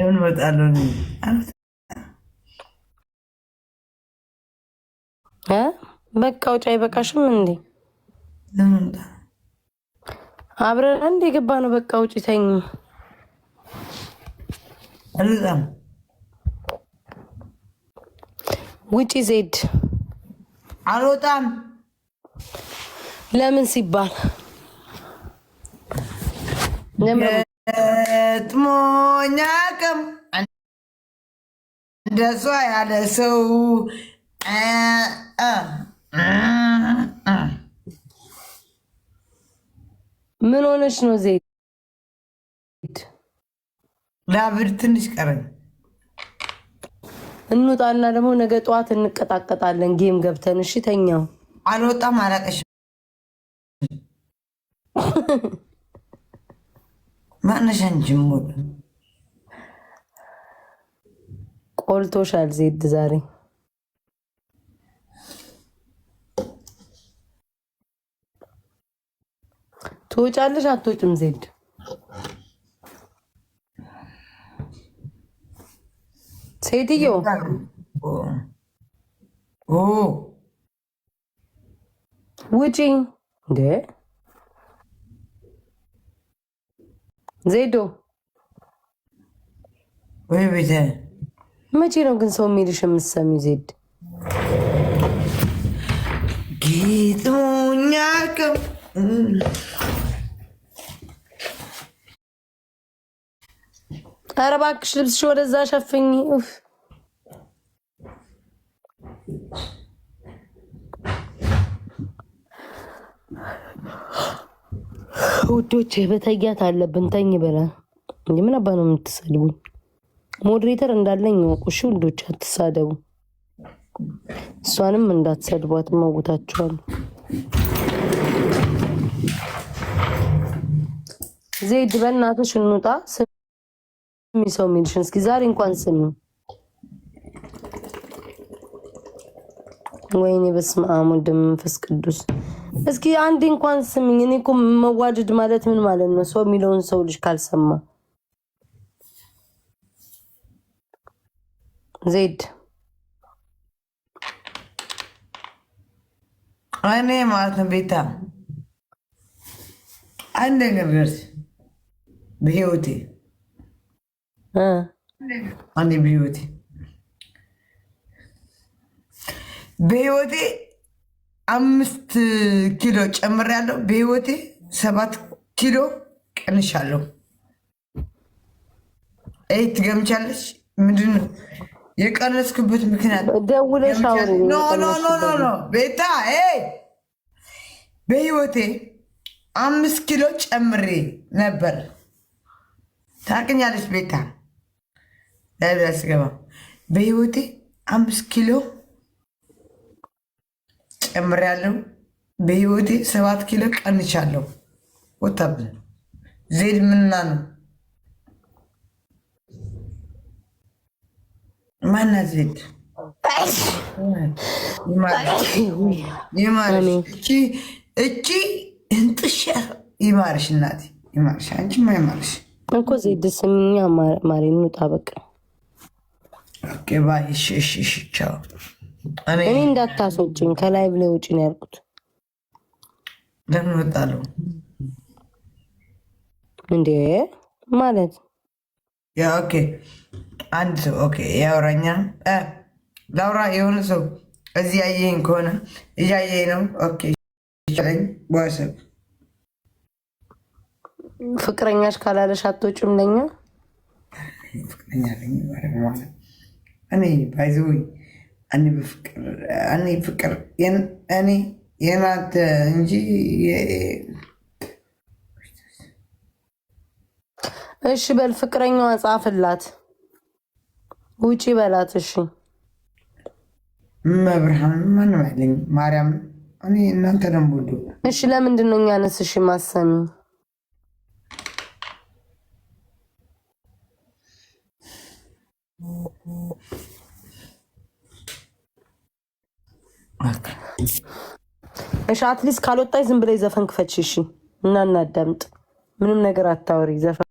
ለምን እወጣለሁ? በቃ ውጭ አይበቃሽም እንዴ? ለምን አብረን አንድ የገባ ነው። በቃ ውጭ ተኝ። አልወጣም። ውጪ ዜድ። አልወጣም። ለምን ሲባል ጥሞኛ ቅም እንደሷ ያለ ሰው ምን ሆነሽ ነው ዜድ? ላብድ ትንሽ ቀረኝ። እንውጣና ደግሞ ነገ ጠዋት እንቀጣቀጣለን ጌም ገብተን። እሺ ተኛው። አልወጣም። አላቀሽም። ማነሽ አንቺ? ሙሉ ቆልቶሻል ዜድ ዛሬ። ትወጫለሽ አትወጭም ዜድ? ሴትዮ ውጪ እንዴ ዜዶ። ወይ ቤተ መቼ ነው ግን ሰው የሚልሽ የምትሰሚው ዜድ? ጌጡኛ ቅም ኧረ እባክሽ ልብስሽ ወደዛ ሸፍኝ። ውዶች በተያት አለብን። ተኝ በላል። ምን አባ ነው የምትሰድቡኝ? ሞዴሬተር እንዳለኝ ወቁሽ ውዶች፣ አትሳደቡ። እሷንም እንዳትሰድቧት መውታችኋል። ዜድ በእናትሽ እንውጣ። ስሚ ሰው የሚልሽን እስኪ ዛሬ እንኳን ስሚ። ወይኔ በስመ አብ ወወልድ ወመንፈስ ቅዱስ። እስኪ አንዴ እንኳን ስሚኝ። እኔ እኮ መዋደድ ማለት ምን ማለት ነው? ሰው የሚለውን ሰው ልጅ ካልሰማ ዜድ እኔ ማለት ነው ቤታ አንድ ነገር ደርስ በህይወቴ አንዴ በህይወቴ 5 ኪሎ ጨምሬያለሁ። በህይወቴ 7 ኪሎ ቀንሻለሁ። ትገምቻለሽ? ምንድን ነው የቀነስክበት ምክንያት? ደውለሽ አውሪ። ኖ ቤታ በህይወቴ 5 ኪሎ ጨምሬ ነበር። ታውቂኛለሽ ቤታ ስገባ በህይወቴ 5 ኪሎ ጨምሬያለሁ። በህይወቴ 7 ኪሎ ቀንቻለሁ። ወጣብን ዜድ ምንና ነው? ማና ዜድ? እቺ እንጥሻ ይማርሽ እናቴ ይማርሽ። አንቺማ ይማርሽ እኮ ዜድ ስሚኛ ማሪ እንውጣ በቃ። ኦኬ ባይ። እሺ ቻው። እኔ እንዳታስወጪኝ ከላይ ብለው ውጪ ነው ያልኩት። ለምን ወጣለሁ እንዴ ማለት ያ ኦኬ። አንድ ሰው ኦኬ ያወራኛ ላውራ። የሆነ ሰው እዚህ ያየኝ ከሆነ እያየኝ ነው። ኦኬ ይችላል። በዋሰብ ፍቅረኛሽ ካላለሽ አትወጪም ለኛ። ፍቅረኛ ለኝ ማለት እኔ ባይዘው እኔ ፍቅር እኔ የናንተ እንጂ እሺ በል ፍቅረኛዋ ጻፍላት ውጪ በላት። እሺ መብርሃን ማንም አይለኝ ማርያም። እኔ እናንተ ደግሞ ወዶ እሺ ለምንድን ነው እኛንስ እሺ ማሰሚ? እሺ አትሊስት ካልወጣይ ዝም ብለሽ ዘፈን ክፈች። እሺ እና እናዳምጥ። ምንም ነገር አታወሪ ዘፈን